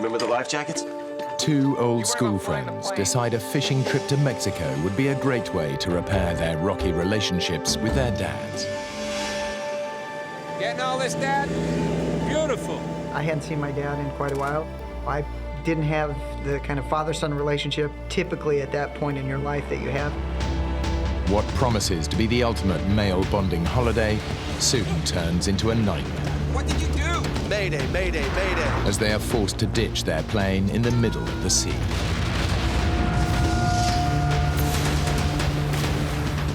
remember the life jackets? Two old school friends decide a fishing trip to Mexico would be a great way to repair their rocky relationships with their dads. Getting all this, Dad? Beautiful. I hadn't seen my dad in quite a while. I didn't have the kind of father-son relationship typically at that point in your life that you have. What promises to be the ultimate male bonding holiday soon turns into a nightmare. What did you do? Mayday, mayday, mayday. As they are forced to ditch their plane in the middle of the sea.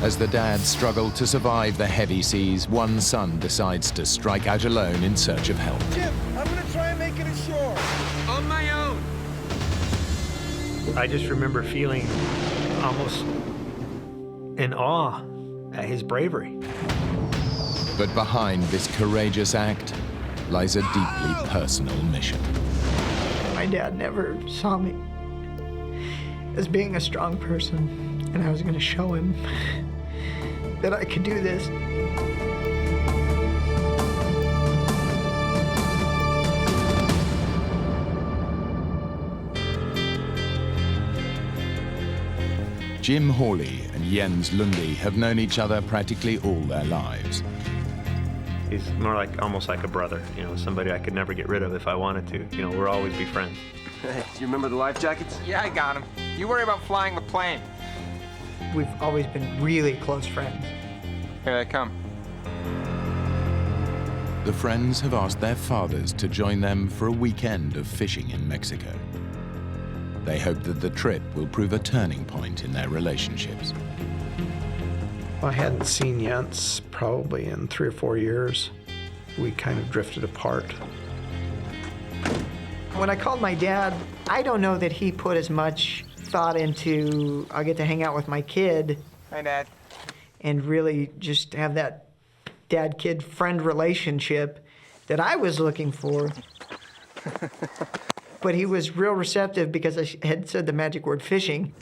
As the dads struggle to survive the heavy seas, one son decides to strike out alone in search of help. Jim, I'm gonna try and make it ashore. On my own. I just remember feeling almost in awe at his bravery. But behind this courageous act lies a deeply personal mission. My dad never saw me as being a strong person, and I was going to show him that I could do this. Jim Hawley and Jens Lundy have known each other practically all their lives. He's more like, almost like a brother, you know, somebody I could never get rid of if I wanted to. You know, we'll always be friends. Hey, do you remember the life jackets? Yeah, I got him. You worry about flying the plane. We've always been really close friends. Here they come. The friends have asked their fathers to join them for a weekend of fishing in Mexico. They hope that the trip will prove a turning point in their relationships. I hadn't seen Jens probably in 3 or 4 years. We kind of drifted apart. When I called my dad, I don't know that he put as much thought into, I'll get to hang out with my kid. Hi, Dad. And really just have that dad-kid friend relationship that I was looking for. But he was real receptive because I had said the magic word fishing.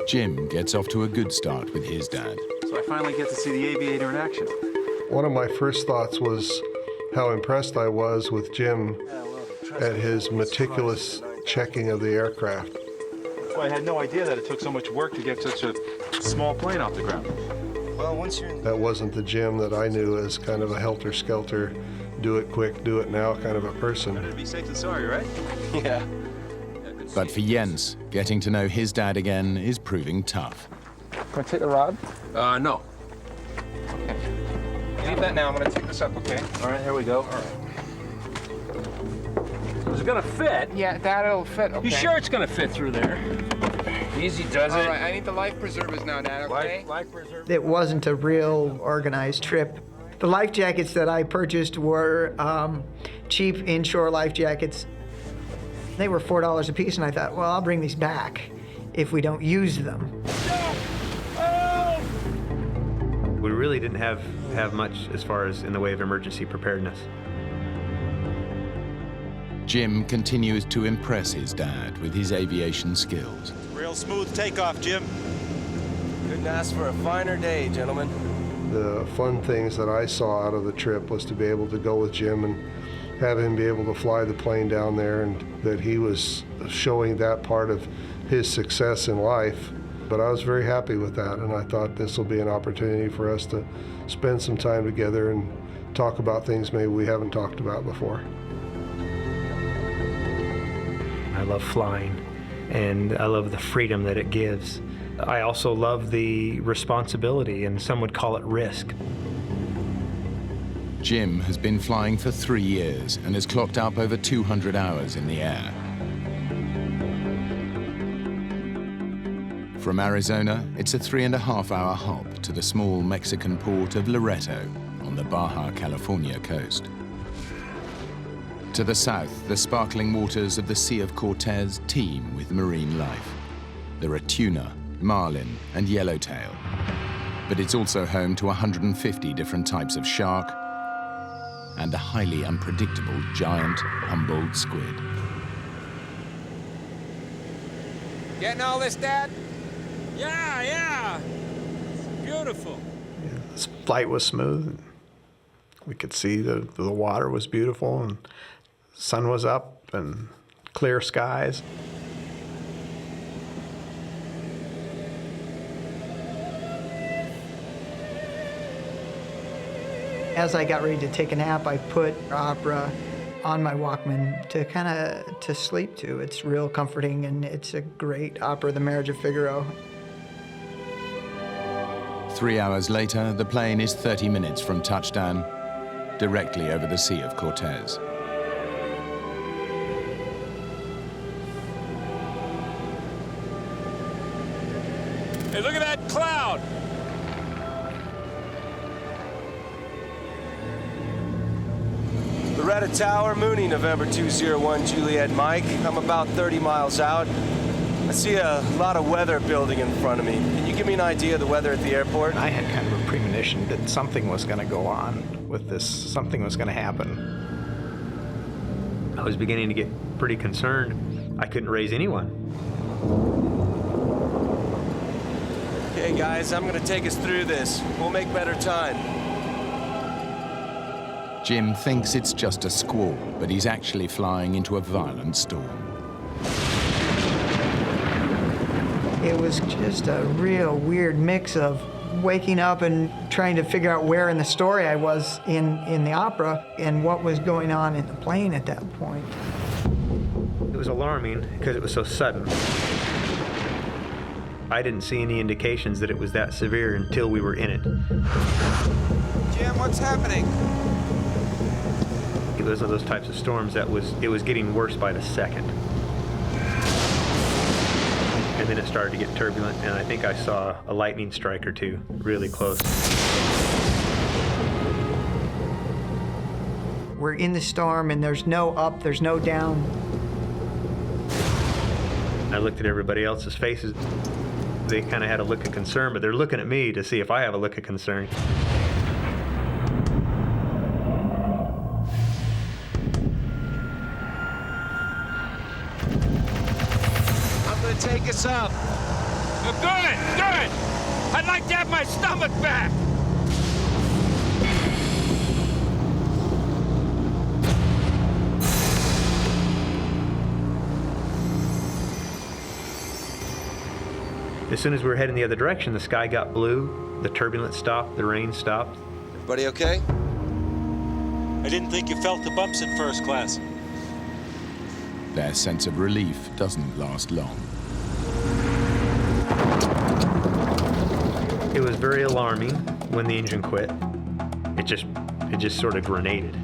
Jim gets off to a good start with his dad. So I finally get to see the aviator in action. One of my first thoughts was how impressed I was with Jim at his meticulous checking of the aircraft. That's why I had no idea that it took so much work to get such a small plane off the ground. Well, once you're That wasn't the Jim that I knew as kind of a helter-skelter, do it quick, do it now kind of a person. Better to be safe than sorry, right? Yeah. But for Jens, getting to know his dad again is proving tough. Can I take the rod? No. Okay. Leave that now. I'm gonna take this up, okay? All right, here we go. All right. Is it gonna fit? Yeah, that'll fit, okay. You sure it's gonna fit through there? Easy does it. All right, I need the life preservers now, Dad, okay? Life preserver. It wasn't a real organized trip. The life jackets that I purchased were cheap inshore life jackets. They were $4 a piece, and I thought, well, I'll bring these back if we don't use them. We really didn't have much as far as in the way of emergency preparedness. Jim continues to impress his dad with his aviation skills. Real smooth takeoff, Jim. Couldn't ask for a finer day, gentlemen. The fun things that I saw out of the trip was to be able to go with Jim and have him be able to fly the plane down there, and that he was showing that part of his success in life. But I was very happy with that, and I thought this will be an opportunity for us to spend some time together and talk about things maybe we haven't talked about before. I love flying, and I love the freedom that it gives. I also love the responsibility, and some would call it risk. Jim has been flying for 3 years and has clocked up over 200 hours in the air. From Arizona, it's a 3.5-hour hop to the small Mexican port of Loreto on the Baja California coast. To the south, the sparkling waters of the Sea of Cortez teem with marine life. There are tuna, marlin, and yellowtail. But it's also home to 150 different types of shark and a highly unpredictable giant Humboldt squid. Getting all this, Dad? Yeah. It's beautiful. Yeah, this flight was smooth. We could see the water was beautiful, and the sun was up. and clear skies. As I got ready to take a nap, I put opera on my Walkman to sleep to. It's real comforting, and it's a great opera, The Marriage of Figaro. 3 hours later, the plane is 30 minutes from touchdown, directly over the Sea of Cortez. Hey, look at that cloud! Loretta Tower, Mooney, November 201, Juliet Mike. I'm about 30 miles out. I see a lot of weather building in front of me. Can you give me an idea of the weather at the airport? I had kind of a premonition that something was going to go on with this, something was going to happen. I was beginning to get pretty concerned. I couldn't raise anyone. Okay, guys, I'm gonna take us through this. We'll make better time. Jim thinks it's just a squall, but he's actually flying into a violent storm. It was just a real weird mix of waking up and trying to figure out where in the story I was in the opera and what was going on in the plane at that point. It was alarming because it was so sudden. I didn't see any indications that it was that severe until we were in it. Jim, what's happening? It was one of those types of storms that it was getting worse by the second. And then it started to get turbulent, and I think I saw a lightning strike or two really close. We're in the storm and there's no up, there's no down. I looked at everybody else's faces. They kind of had a look of concern, but they're looking at me to see if I have a look of concern. I'm gonna take us up. Good, good! I'd like to have my stomach back! As soon as we were heading the other direction, the sky got blue, the turbulence stopped, the rain stopped. Everybody okay? I didn't think you felt the bumps in first class. Their sense of relief doesn't last long. It was very alarming when the engine quit. It just sort of grenaded.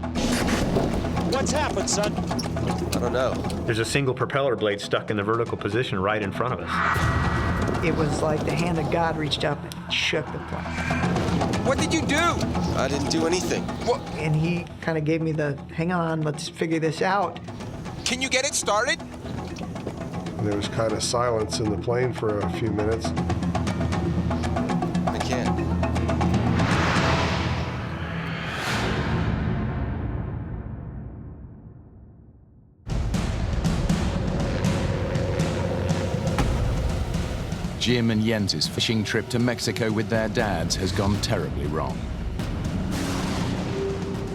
What's happened, son? I don't know. There's a single propeller blade stuck in the vertical position right in front of us. It was like the hand of God reached up and shook the plane. What did you do? I didn't do anything. What? And he kind of gave me the, hang on, let's figure this out. Can you get it started? And there was kind of silence in the plane for a few minutes. I can't. Jim and Jens's fishing trip to Mexico with their dads has gone terribly wrong.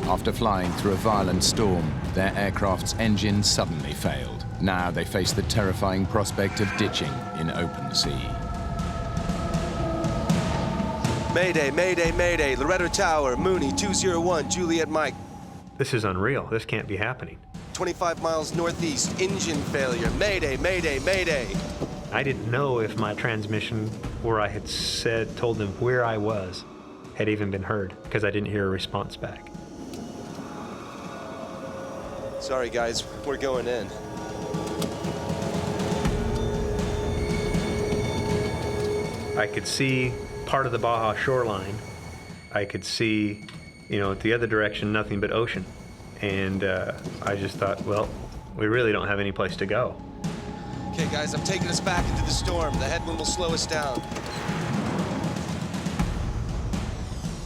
After flying through a violent storm, their aircraft's engine suddenly failed. Now they face the terrifying prospect of ditching in open sea. Mayday, mayday, mayday. Loretta Tower, Mooney, 201, Juliet Mike. This is unreal. This can't be happening. 25 miles northeast, engine failure. Mayday, mayday, mayday. I didn't know if my transmission, where I had told them where I was, had even been heard, because I didn't hear a response back. Sorry, guys, we're going in. I could see part of the Baja shoreline. I could see, the other direction, nothing but ocean. And I just thought, well, we really don't have any place to go. Okay, guys, I'm taking us back into the storm. The headwind will slow us down.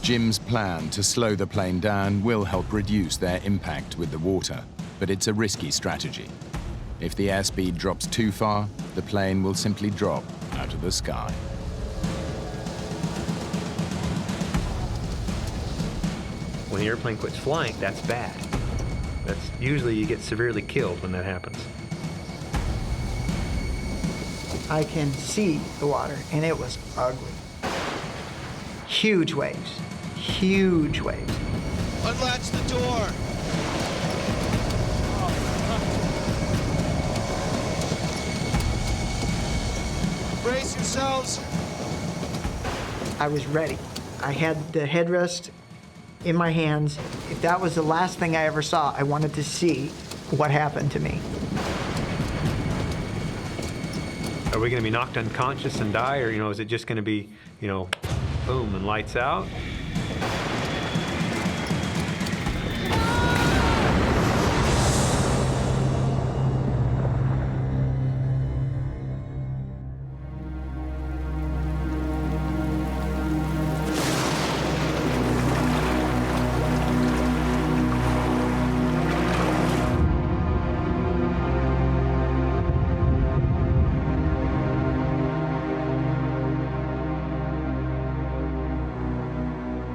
Jim's plan to slow the plane down will help reduce their impact with the water, but it's a risky strategy. If the airspeed drops too far, the plane will simply drop out of the sky. When the airplane quits flying, that's bad. That's usually you get severely killed when that happens. I can see the water, and it was ugly. Huge waves, huge waves. Unlatch the door. Brace yourselves. I was ready. I had the headrest in my hands. If that was the last thing I ever saw, I wanted to see what happened to me. Are we going to be knocked unconscious and die, or is it just going to be, boom and lights out?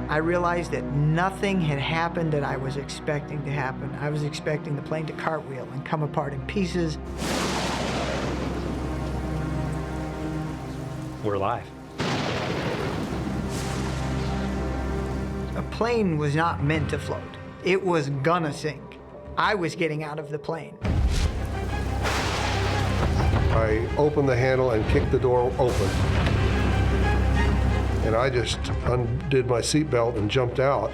I realized that nothing had happened that I was expecting to happen. I was expecting the plane to cartwheel and come apart in pieces. We're alive. A plane was not meant to float. It was gonna sink. I was getting out of the plane. I opened the handle and kicked the door open. And I just undid my seatbelt and jumped out.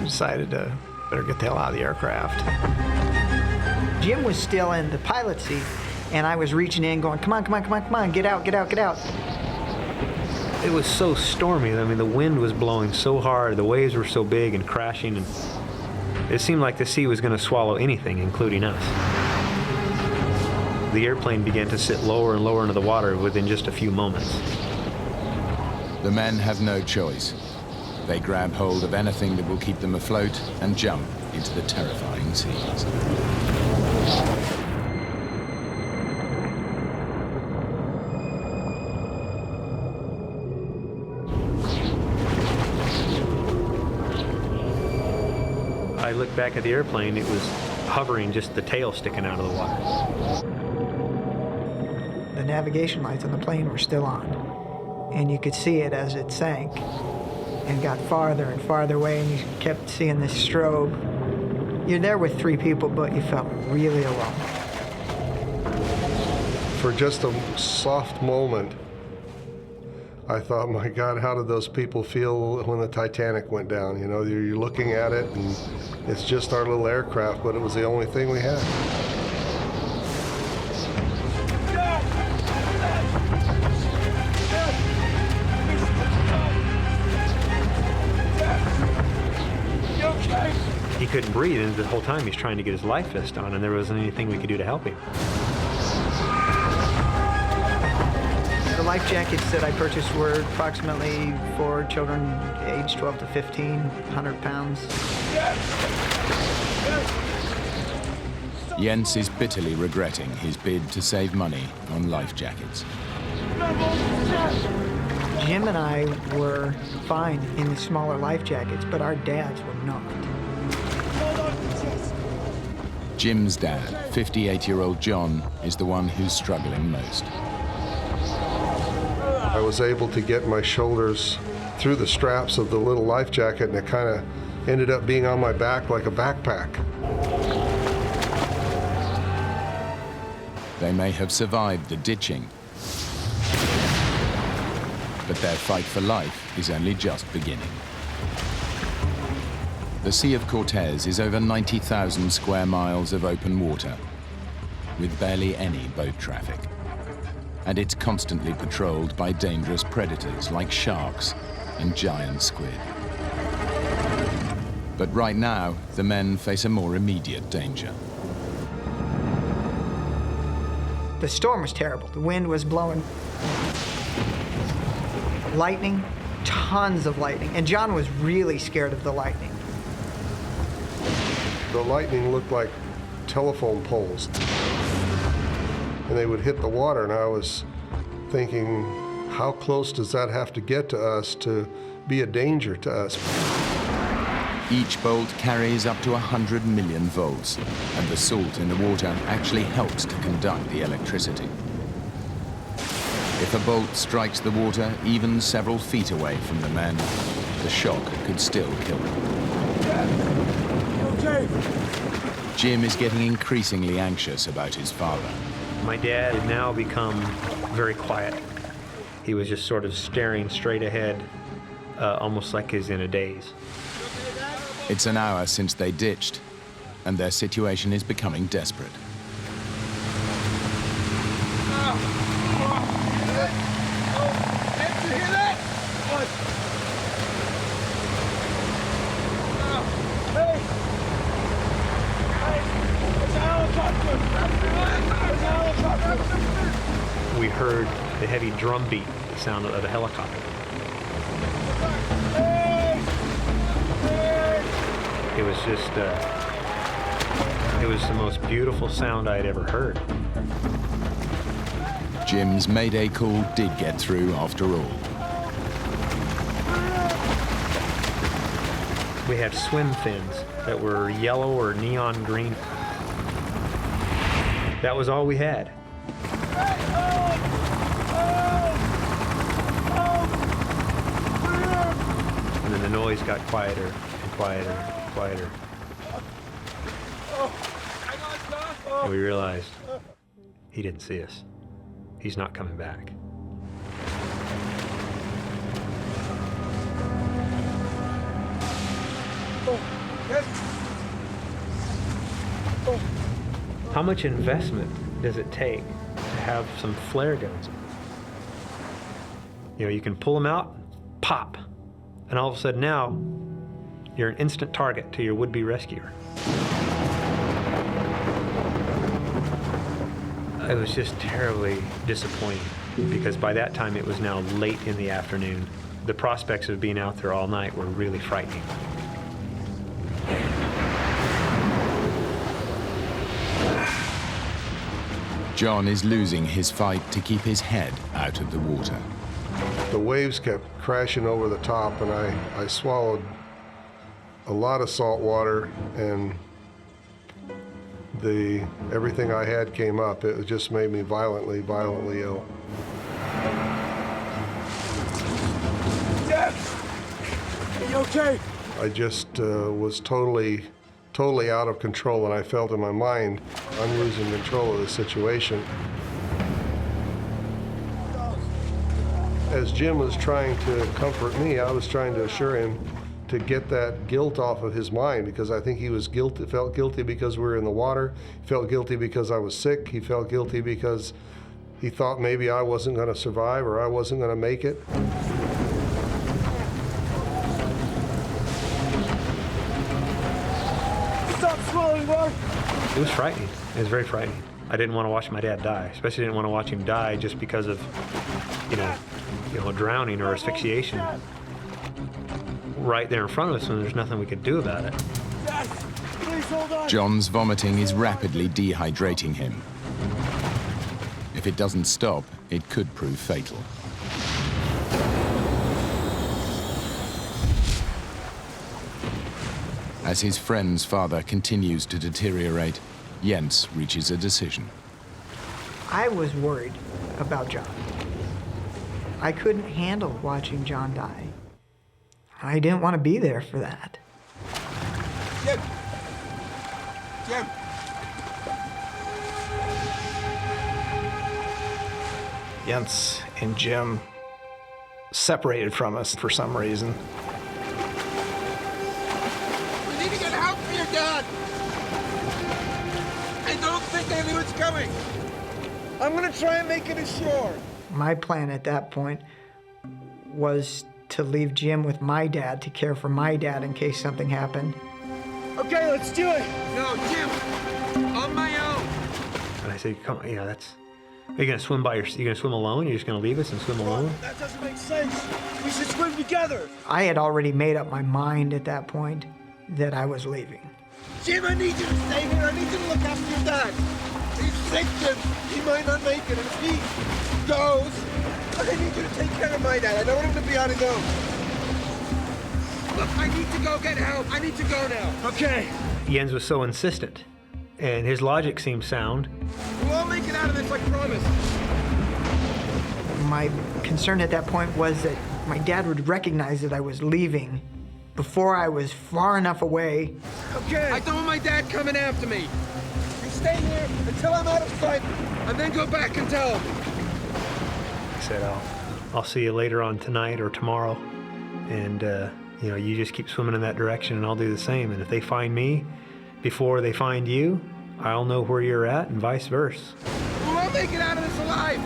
Decided to better get the hell out of the aircraft. Jim was still in the pilot seat, and I was reaching in going, come on, come on, come on, come on, get out, get out, get out. It was so stormy. I mean, the wind was blowing so hard, the waves were so big and crashing, and it seemed like the sea was going to swallow anything, including us. The airplane began to sit lower and lower into the water within just a few moments. The men have no choice. They grab hold of anything that will keep them afloat and jump into the terrifying seas. I looked back at the airplane, it was hovering, just the tail sticking out of the water. The navigation lights on the plane were still on, and you could see it as it sank and got farther and farther away, and you kept seeing this strobe. You're there with 3 people, but you felt really alone. For just a soft moment, I thought, my God, how did those people feel when the Titanic went down? You're looking at it, and it's just our little aircraft, but it was the only thing we had. He couldn't breathe, and the whole time he's trying to get his life vest on, and there wasn't anything we could do to help him. The life jackets that I purchased were approximately for children aged 12 to 15, 100 pounds. Jens is bitterly regretting his bid to save money on life jackets. Jim and I were fine in the smaller life jackets, but our dads were not. Jim's dad, 58-year-old John, is the one who's struggling most. I was able to get my shoulders through the straps of the little life jacket, and it kind of ended up being on my back like a backpack. They may have survived the ditching, but their fight for life is only just beginning. The Sea of Cortez is over 90,000 square miles of open water, with barely any boat traffic. And it's constantly patrolled by dangerous predators like sharks and giant squid. But right now, the men face a more immediate danger. The storm was terrible. The wind was blowing. Lightning, tons of lightning. And John was really scared of the lightning. The lightning looked like telephone poles, and they would hit the water, and I was thinking, how close does that have to get to us to be a danger to us. Each bolt carries up to 100 million volts, and the salt in the water actually helps to conduct the electricity. If a bolt strikes the water even several feet away from the men, the shock could still kill them. Okay. Jim is getting increasingly anxious about his father. My dad had now become very quiet. He was just sort of staring straight ahead, almost like he's in a daze. It's an hour since they ditched, and their situation is becoming desperate. We heard the heavy drum beat, the sound of the helicopter. It was just, it was the most beautiful sound I'd ever heard. Jim's mayday call did get through after all. We had swim fins that were yellow or neon green. That was all we had. And then the noise got quieter and quieter and quieter. And we realized he didn't see us. He's not coming back. How much investment does it take to have some flare guns? You know, you can pull them out, pop, and all of a sudden now, you're an instant target to your would-be rescuer. It was just terribly disappointing because by that time it was now late in the afternoon. The prospects of being out there all night were really frightening. John is losing his fight to keep his head out of the water. The waves kept crashing over the top, and I swallowed a lot of salt water, and everything I had came up. It just made me violently ill. Dad! Are you okay? I just was totally out of control, and I felt in my mind, I'm losing control of the situation. As Jim was trying to comfort me, I was trying to assure him to get that guilt off of his mind, because I think he was guilty, felt guilty because we were in the water, he felt guilty because I was sick, he felt guilty because he thought maybe I wasn't going to survive or I wasn't going to make it. Stop swallowing, Mark! It was frightening. It was very frightening. I didn't want to watch my dad die, especially didn't want to watch him die just because of, you know, drowning or asphyxiation right there in front of us, and there's nothing we could do about it. Dad, please hold on! John's vomiting is rapidly dehydrating him. If it doesn't stop, it could prove fatal. As his friend's father continues to deteriorate, Jens reaches a decision. I was worried about John. I couldn't handle watching John die. I didn't want to be there for that. Jim! Jim! Jens and Jim separated from us for some reason. We need to get help for your dad! I don't think anyone's coming! I'm gonna try and make it ashore! My plan at that point was to leave Jim with my dad to care for my dad in case something happened. Okay, let's do it! No, Jim! On my own! And I said, come on, that's... Are you gonna swim you gonna swim alone? You're just gonna leave us and swim alone? That doesn't make sense! We should swim together! I had already made up my mind at that point that I was leaving. Jim, I need you to stay here. I need you to look after your dad. He's sick, Jim. He might not make it. And if he goes, I need you to take care of my dad. I don't want him to be on his own. Look, I need to go get help. I need to go now. Okay. Jens was so insistent, and his logic seemed sound. We'll all make it out of this, I promise. My concern at that point was that my dad would recognize that I was leaving before I was far enough away. Okay. I don't want my dad coming after me. You stay here until I'm out of sight, and then go back and tell him. I said, I'll see you later on tonight or tomorrow, and you know, you just keep swimming in that direction, and I'll do the same. And if they find me before they find you, I'll know where you're at, and vice versa. We'll all make it out of this alive.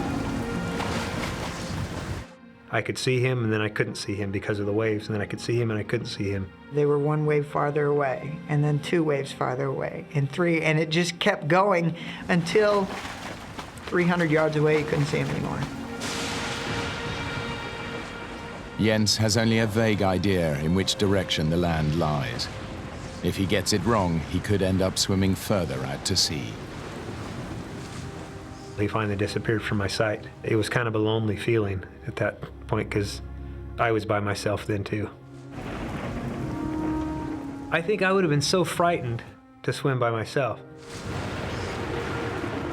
I could see him, and then I couldn't see him because of the waves, and then I could see him, and I couldn't see him. They were one wave farther away, and then 2 waves farther away, and 3, and it just kept going until 300 yards away, you couldn't see him anymore. Jens has only a vague idea in which direction the land lies. If he gets it wrong, he could end up swimming further out to sea. He finally disappeared from my sight. It was kind of a lonely feeling at that point because I was by myself then too. I think I would have been so frightened to swim by myself.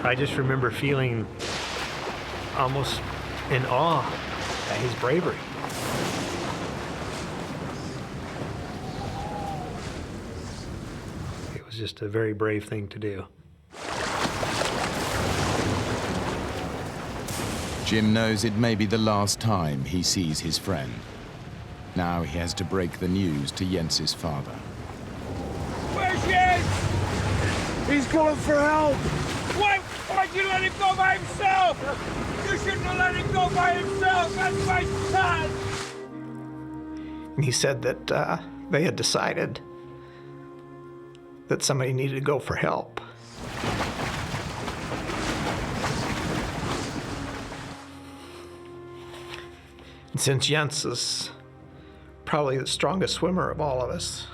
I just remember feeling almost in awe at his bravery. It was just a very brave thing to do. Jim knows it may be the last time he sees his friend. Now he has to break the news to Jens's father. Where's Jens? He's going for help. Why'd you let him go by himself? You shouldn't have let him go by himself. That's my son. And he said that they had decided that somebody needed to go for help. And since Jens is probably the strongest swimmer of all of us,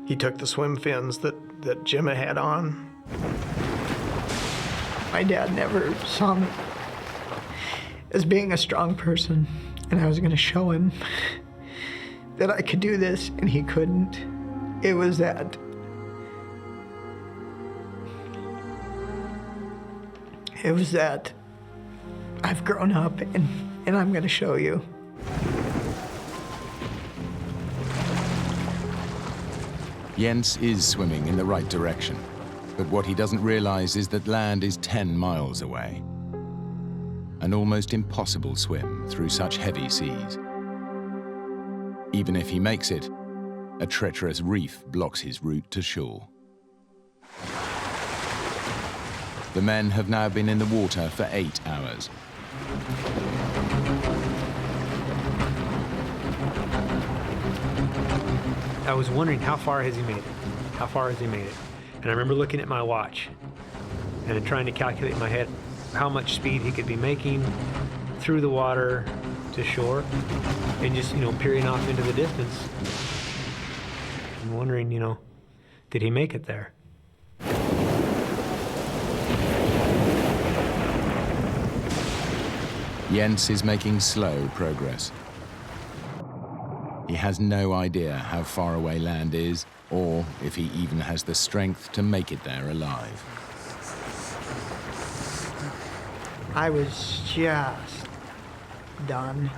he took the swim fins that Jim had on. My dad never saw me as being a strong person, and I was going to show him that I could do this, and he couldn't. It was that. It was that I've grown up, and I'm going to show you. Jens is swimming in the right direction, but what he doesn't realize is that land is 10 miles away. An almost impossible swim through such heavy seas. Even if he makes it, a treacherous reef blocks his route to shore. The men have now been in the water for 8 hours. I was wondering how far has he made it? How far has he made it? And I remember looking at my watch and trying to calculate in my head how much speed he could be making through the water to shore and just, peering off into the distance and wondering, did he make it there? Jens is making slow progress. He has no idea how far away land is, or if he even has the strength to make it there alive. I was just done.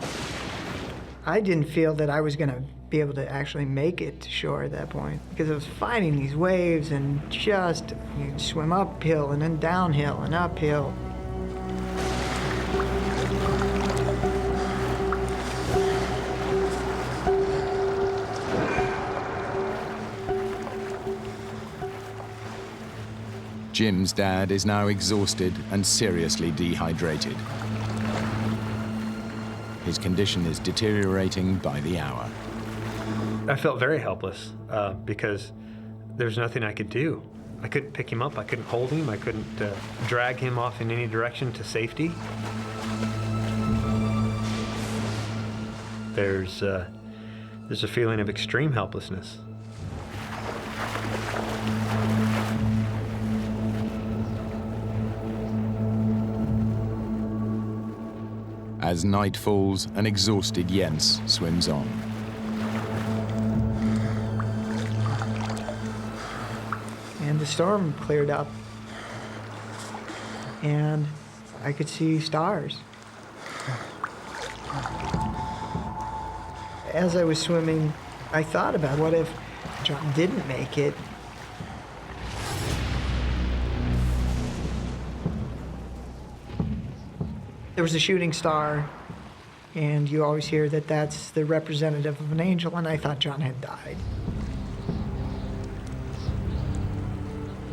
I didn't feel that I was going to be able to actually make it to shore at that point, because I was fighting these waves and just swim uphill and then downhill and uphill. Jim's dad is now exhausted and seriously dehydrated. His condition is deteriorating by the hour. I felt very helpless because there's nothing I could do. I couldn't pick him up, I couldn't hold him, I couldn't drag him off in any direction to safety. There's a feeling of extreme helplessness. As night falls, an exhausted Jens swims on. the storm cleared up, and I could see stars. As I was swimming, I thought about what if John didn't make it. There was a shooting star, and you always hear that that's the representative of an angel, and I thought John had died.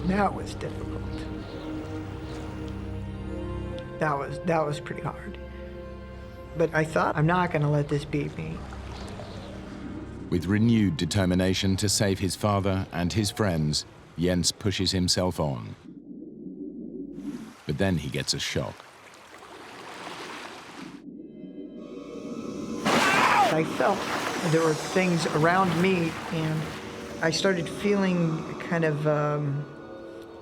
That was difficult. That was pretty hard. But I thought, I'm not going to let this beat me. With renewed determination to save his father and his friends, Jens pushes himself on. But then he gets a shock. I felt there were things around me, and I started feeling kind of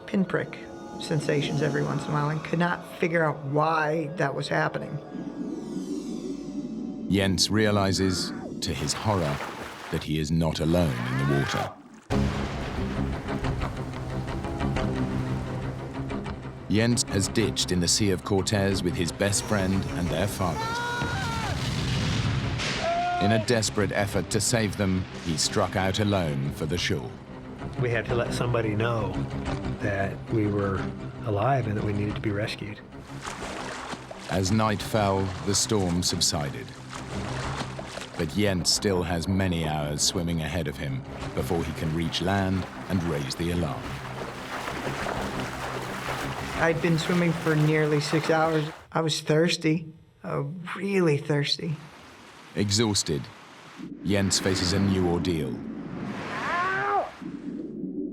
pinprick sensations every once in a while and could not figure out why that was happening. Jens realizes, to his horror, that he is not alone in the water. Jens has ditched in the Sea of Cortez with his best friend and their fathers. In a desperate effort to save them, he struck out alone for the shore. We had to let somebody know that we were alive and that we needed to be rescued. As night fell, the storm subsided. But Jens still has many hours swimming ahead of him before he can reach land and raise the alarm. I'd been swimming for nearly 6 hours. I was thirsty, really thirsty. Exhausted, Jens faces a new ordeal.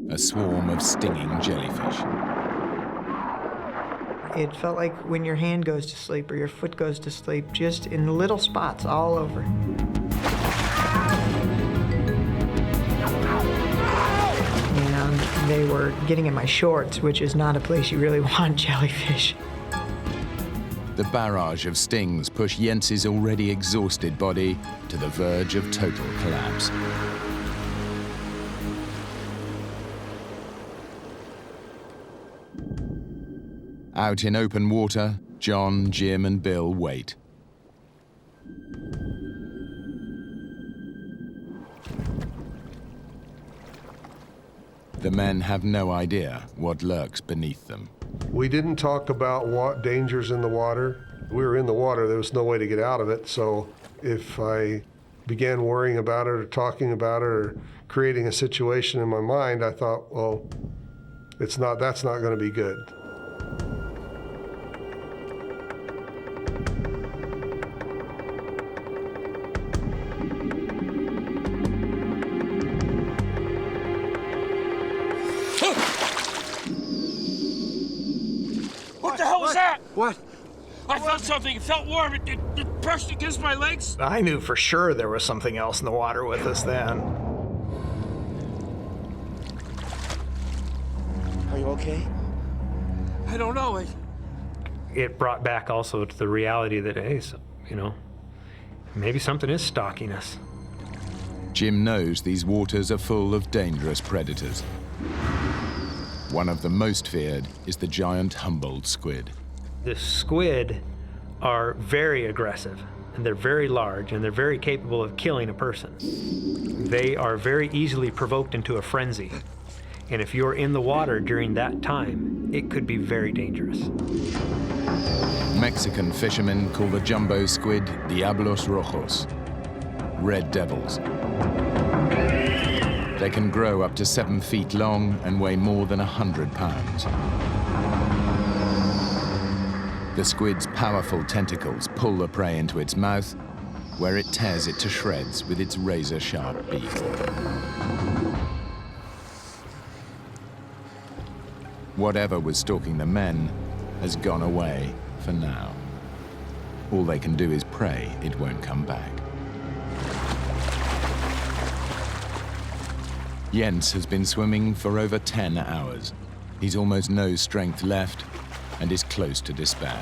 A swarm of stinging jellyfish. It felt like when your hand goes to sleep or your foot goes to sleep, just in little spots all over. And they were getting in my shorts, which is not a place you really want jellyfish. The barrage of stings push Jens's already exhausted body to the verge of total collapse. Out in open water, John, Jim, and Bill wait. The men have no idea what lurks beneath them. We didn't talk about what dangers in the water. We were in the water, there was no way to get out of it, so if I began worrying about it or talking about it or creating a situation in my mind, I thought, well, that's not going to be good. What the hell was that? What? I felt something. It felt warm. It brushed against my legs. I knew for sure there was something else in the water with us then. Are you okay? I don't know. It brought back also to the reality that, hey, maybe something is stalking us. Jim knows these waters are full of dangerous predators. One of the most feared is the giant Humboldt squid. The squid are very aggressive, and they're very large, and they're very capable of killing a person. They are very easily provoked into a frenzy. And if you're in the water during that time, it could be very dangerous. Mexican fishermen call the jumbo squid Diablos Rojos, red devils. They can grow up to 7 feet long and weigh more than 100 pounds. The squid's powerful tentacles pull the prey into its mouth, where it tears it to shreds with its razor-sharp beak. Whatever was stalking the men has gone away for now. All they can do is pray it won't come back. Jens has been swimming for over 10 hours. He's almost no strength left and is close to despair.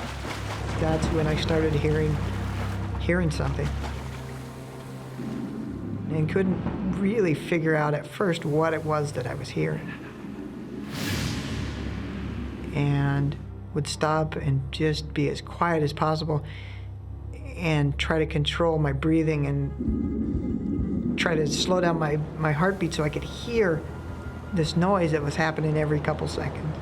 That's when I started hearing something. And couldn't really figure out at first what it was that I was hearing. and would stop and just be as quiet as possible and try to control my breathing and try to slow down my heartbeat so I could hear this noise that was happening every couple seconds.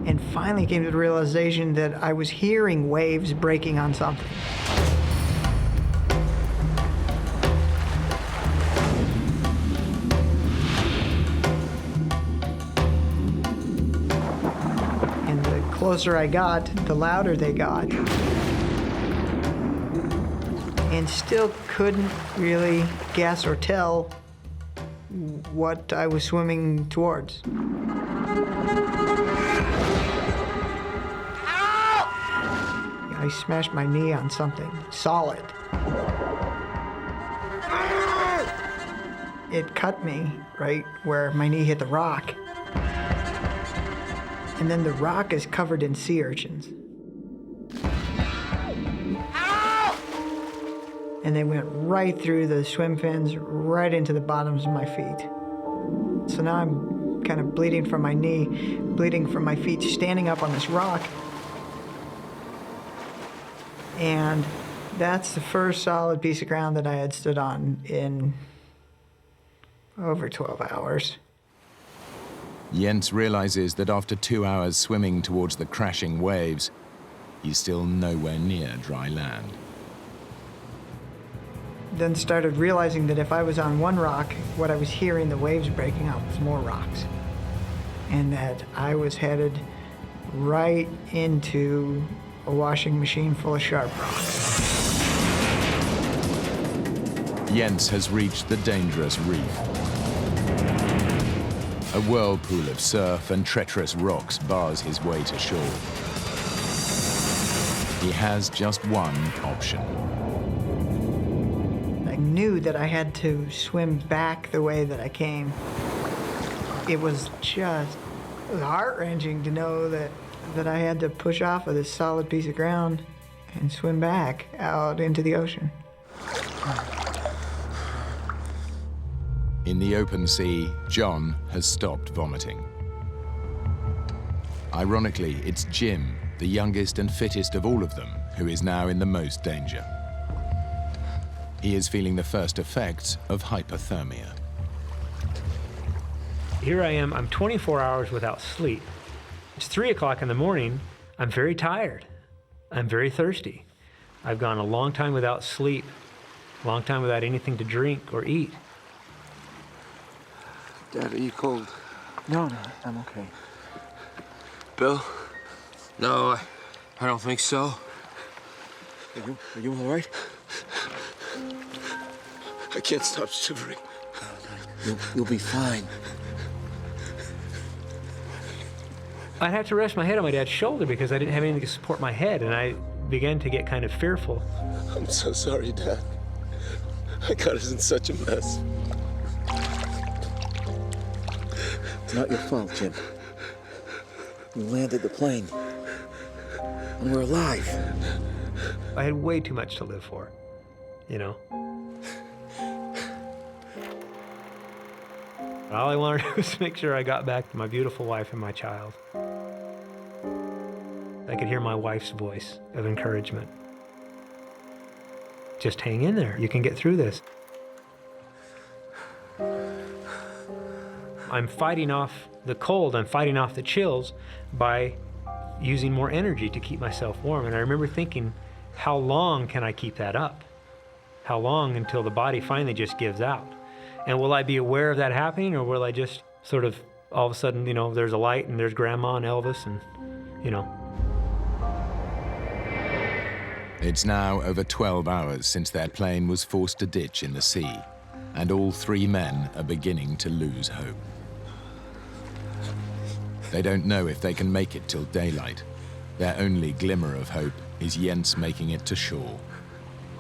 And finally came to the realization that I was hearing waves breaking on something. And the closer I got, the louder they got. And still couldn't really guess or tell what I was swimming towards. I smashed my knee on something solid. It cut me right where my knee hit the rock. And then the rock is covered in sea urchins. And they went right through the swim fins, right into the bottoms of my feet. So now I'm kind of bleeding from my knee, bleeding from my feet, standing up on this rock. And that's the first solid piece of ground that I had stood on in over 12 hours. Jens realizes that after 2 hours swimming towards the crashing waves, he's still nowhere near dry land. Then started realizing that if I was on one rock, what I was hearing the waves breaking up was more rocks. And that I was headed right into a washing machine full of sharp rocks. Jens has reached the dangerous reef. A whirlpool of surf and treacherous rocks bars his way to shore. He has just one option. I knew that I had to swim back the way that I came. It was heart-wrenching to know that I had to push off of this solid piece of ground and swim back out into the ocean. In the open sea, John has stopped vomiting. Ironically, it's Jim, the youngest and fittest of all of them, who is now in the most danger. He is feeling the first effects of hypothermia. Here I am, I'm 24 hours without sleep. It's 3 o'clock in the morning. I'm very tired. I'm very thirsty. I've gone a long time without sleep, a long time without anything to drink or eat. Dad, are you cold? No, I'm okay. Bill? No, I don't think so. Are you all right? I can't stop shivering. You'll be fine. I had to rest my head on my dad's shoulder because I didn't have anything to support my head, and I began to get kind of fearful. I'm so sorry, Dad. I got us in such a mess. It's not your fault, Jim. We landed the plane, and we're alive. I had way too much to live for, you know? All I wanted to do was make sure I got back to my beautiful wife and my child. I could hear my wife's voice of encouragement. Just hang in there. You can get through this. I'm fighting off the cold. I'm fighting off the chills by using more energy to keep myself warm. And I remember thinking, how long can I keep that up? How long until the body finally just gives out? And will I be aware of that happening, or will I just sort of, all of a sudden, you know, there's a light and there's Grandma and Elvis and, you know. It's now over 12 hours since their plane was forced to ditch in the sea, and all 3 men are beginning to lose hope. They don't know if they can make it till daylight. Their only glimmer of hope is Jens making it to shore,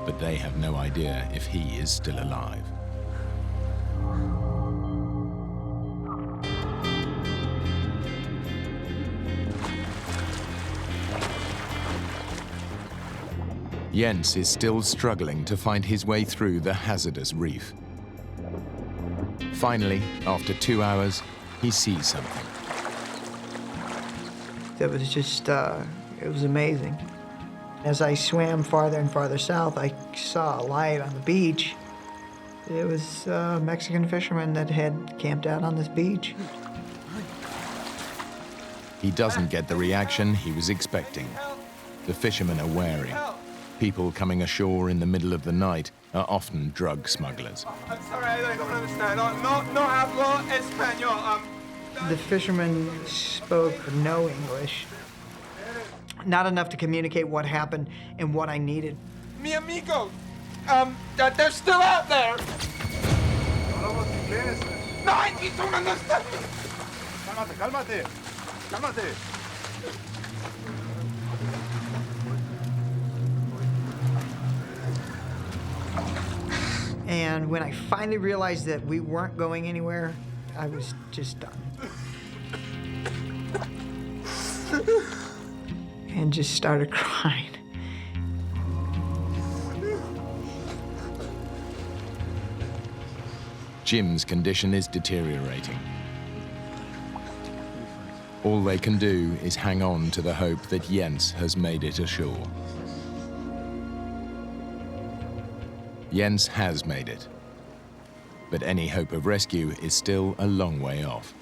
but they have no idea if he is still alive. Jens is still struggling to find his way through the hazardous reef. Finally, after 2 hours, he sees something. It was just, it was amazing. As I swam farther and farther south, I saw a light on the beach. It was a Mexican fisherman that had camped out on this beach. He doesn't get the reaction he was expecting. The fishermen are wary. People coming ashore in the middle of the night are often drug smugglers. I'm sorry, I don't understand. No hablo español. The fisherman spoke no English. Not enough to communicate what happened and what I needed. Mi amigo, they're still out there. No, I don't understand. Cálmate. And when I finally realized that we weren't going anywhere, I was just done. And just started crying. Jim's condition is deteriorating. All they can do is hang on to the hope that Jens has made it ashore. Jens has made it, but any hope of rescue is still a long way off.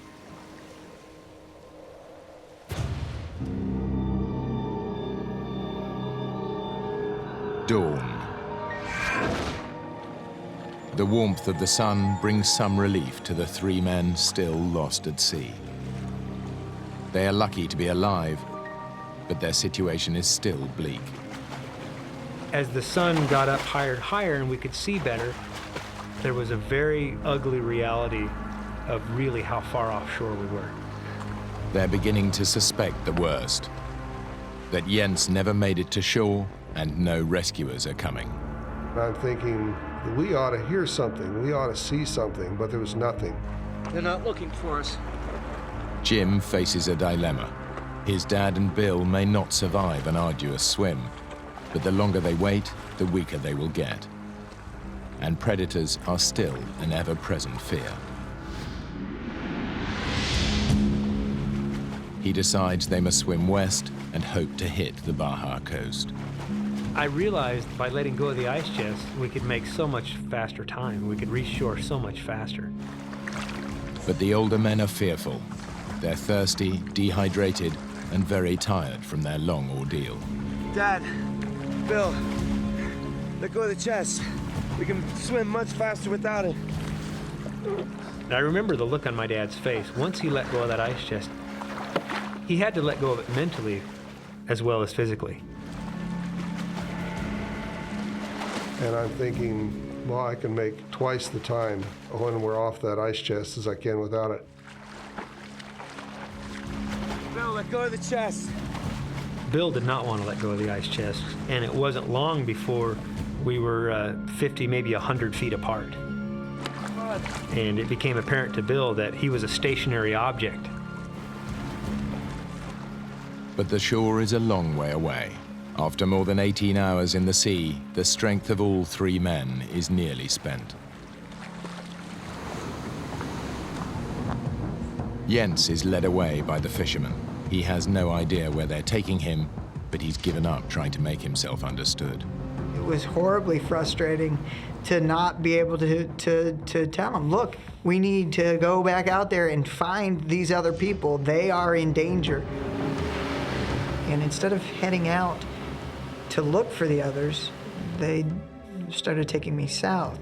Dawn. The warmth of the sun brings some relief to the 3 men still lost at sea. They are lucky to be alive, but their situation is still bleak. As the sun got up higher and higher and we could see better, there was a very ugly reality of really how far offshore we were. They're beginning to suspect the worst, that Jens never made it to shore and no rescuers are coming. I'm thinking, we ought to hear something, we ought to see something, but there was nothing. They're not looking for us. Jim faces a dilemma. His dad and Bill may not survive an arduous swim, but the longer they wait, the weaker they will get. And predators are still an ever-present fear. He decides they must swim west and hope to hit the Baja coast. I realized by letting go of the ice chest, we could make so much faster time. We could reach shore so much faster. But the older men are fearful. They're thirsty, dehydrated, and very tired from their long ordeal. Dad, Bill, let go of the chest. We can swim much faster without it. And I remember the look on my dad's face. Once he let go of that ice chest, he had to let go of it mentally as well as physically. And I'm thinking, well, I can make twice the time when we're off that ice chest as I can without it. Bill, let go of the chest. Bill did not want to let go of the ice chest, and it wasn't long before we were 50, maybe 100 feet apart. And it became apparent to Bill that he was a stationary object. But the shore is a long way away. After more than 18 hours in the sea, the strength of all 3 men is nearly spent. Jens is led away by the fishermen. He has no idea where they're taking him, but he's given up trying to make himself understood. It was horribly frustrating to not be able to tell them, look, we need to go back out there and find these other people. They are in danger. And instead of heading out to look for the others, they started taking me south.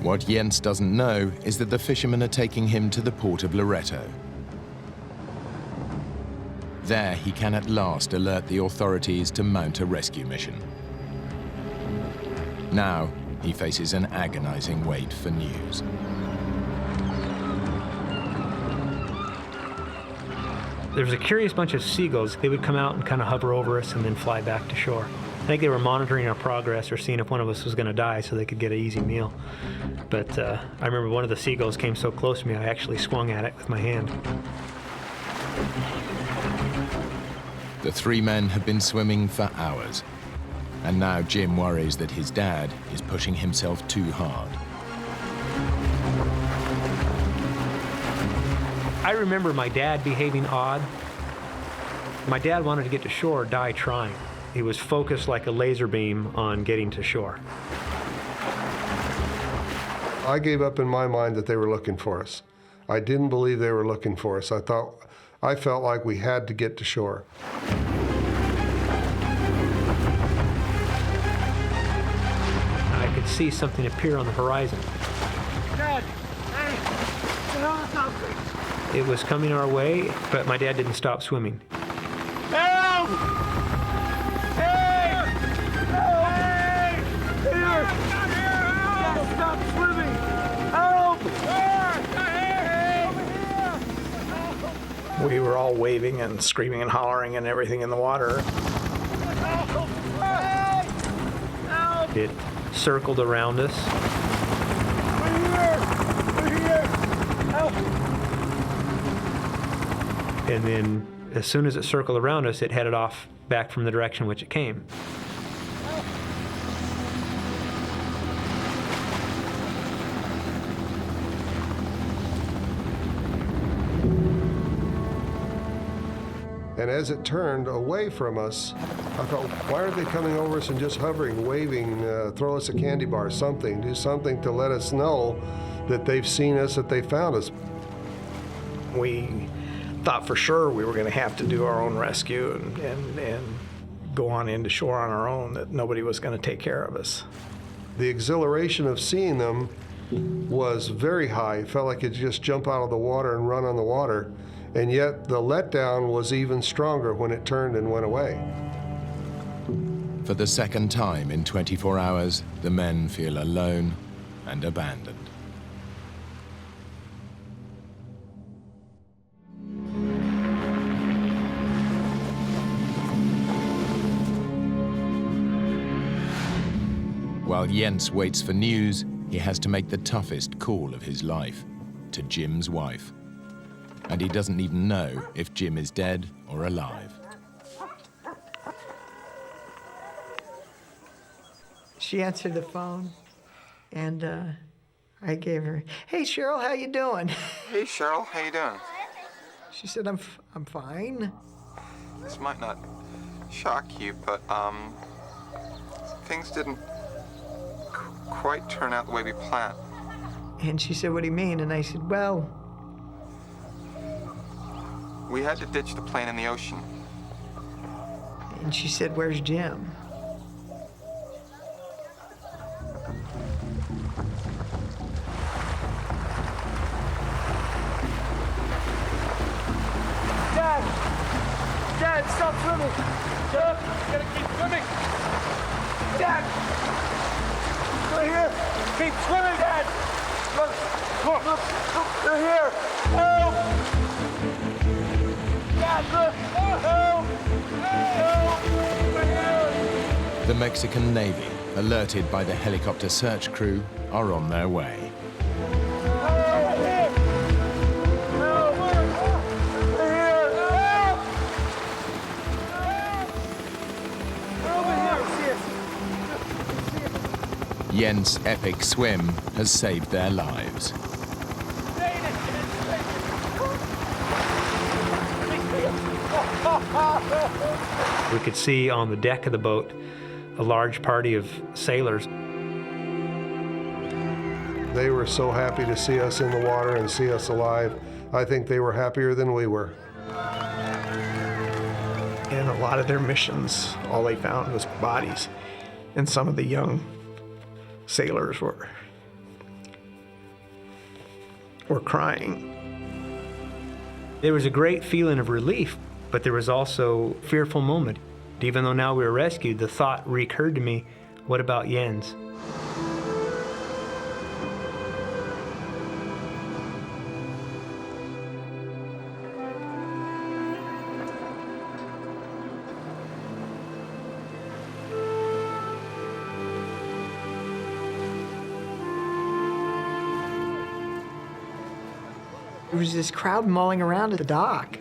What Jens doesn't know is that the fishermen are taking him to the port of Loreto. There, he can at last alert the authorities to mount a rescue mission. Now, he faces an agonizing wait for news. There was a curious bunch of seagulls. They would come out and kind of hover over us and then fly back to shore. I think they were monitoring our progress or seeing if one of us was going to die so they could get an easy meal. But I remember one of the seagulls came so close to me, I actually swung at it with my hand. The 3 men have been swimming for hours, and now Jim worries that his dad is pushing himself too hard. I remember my dad behaving odd. My dad wanted to get to shore, die trying. He was focused like a laser beam on getting to shore. I gave up in my mind that they were looking for us. I didn't believe they were looking for us. I felt like we had to get to shore. I could see something appear on the horizon. Dad, hey, it's a helicopter. It was coming our way, but my dad didn't stop swimming. Help! Hey! Hey! Here! Not here! Help! Stop swimming! Help! We were all waving and screaming and hollering and everything in the water. It circled around us. We're here! Help! And then as soon as it circled around us, it headed off back from the direction which it came. And as it turned away from us, I thought, why aren't they coming over us and just hovering, waving, throw us a candy bar, something, do something to let us know that they've seen us, that they found us. We thought for sure we were going to have to do our own rescue and go on into shore on our own, that nobody was going to take care of us. The exhilaration of seeing them was very high. It felt like you'd just jump out of the water and run on the water. And yet the letdown was even stronger when it turned and went away. For the second time in 24 hours, the men feel alone and abandoned. While Jens waits for news, he has to make the toughest call of his life, to Jim's wife. And he doesn't even know if Jim is dead or alive. She answered the phone, and I gave her, "Hey, Cheryl, how you doing?" Hey, Cheryl, how you doing? She said, I'm fine." This might not shock you, but things didn't quite turn out the way we planned. And she said, "What do you mean?" And I said, "Well..." We had to ditch the plane in the ocean. And she said, "Where's Jim?" Dad, stop swimming! Dad, you gotta keep swimming! Dad! They're here! Keep swimming, Dad! Look, they're here! Help! Dad, look! Help! Help! They're here! The Mexican Navy, alerted by the helicopter search crew, are on their way. Jens' epic swim has saved their lives. We could see on the deck of the boat a large party of sailors. They were so happy to see us in the water and see us alive. I think they were happier than we were. And a lot of their missions, all they found was bodies. And some of the young sailors were crying. There was a great feeling of relief, but there was also a fearful moment. Even though now we were rescued, the thought recurred to me, what about Jens? There was this crowd mulling around at the dock.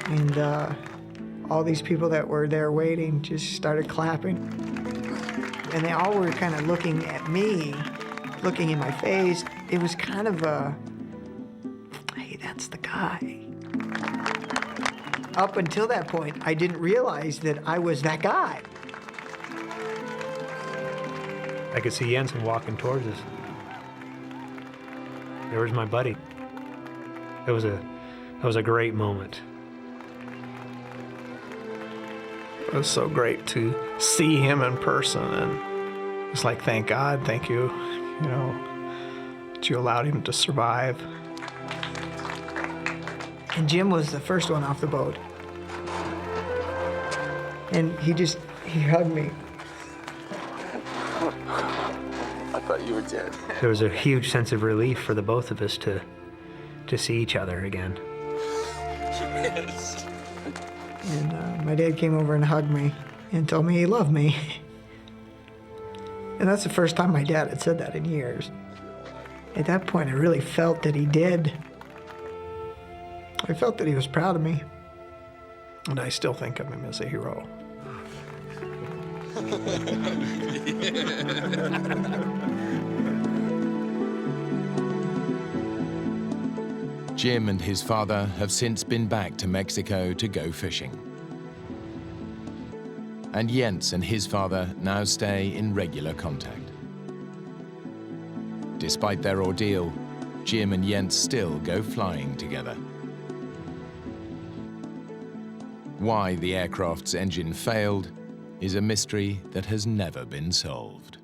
And all these people that were there waiting just started clapping. And they all were kind of looking at me, looking in my face. It was kind of guy. Up until that point, I didn't realize that I was that guy. I could see Jensen walking towards us. There was my buddy. It was a great moment. It was so great to see him in person, and it's like, thank God, thank you, you know, that you allowed him to survive. And Jim was the first one off the boat. And he hugged me. I thought you were dead. There was a huge sense of relief for the both of us to see each other again. Yes. And my dad came over and hugged me and told me he loved me. And that's the first time my dad had said that in years. At that point, I really felt that he did. I felt that he was proud of me. And I still think of him as a hero. Jim and his father have since been back to Mexico to go fishing. And Jens and his father now stay in regular contact. Despite their ordeal, Jim and Jens still go flying together. Why the aircraft's engine failed is a mystery that has never been solved.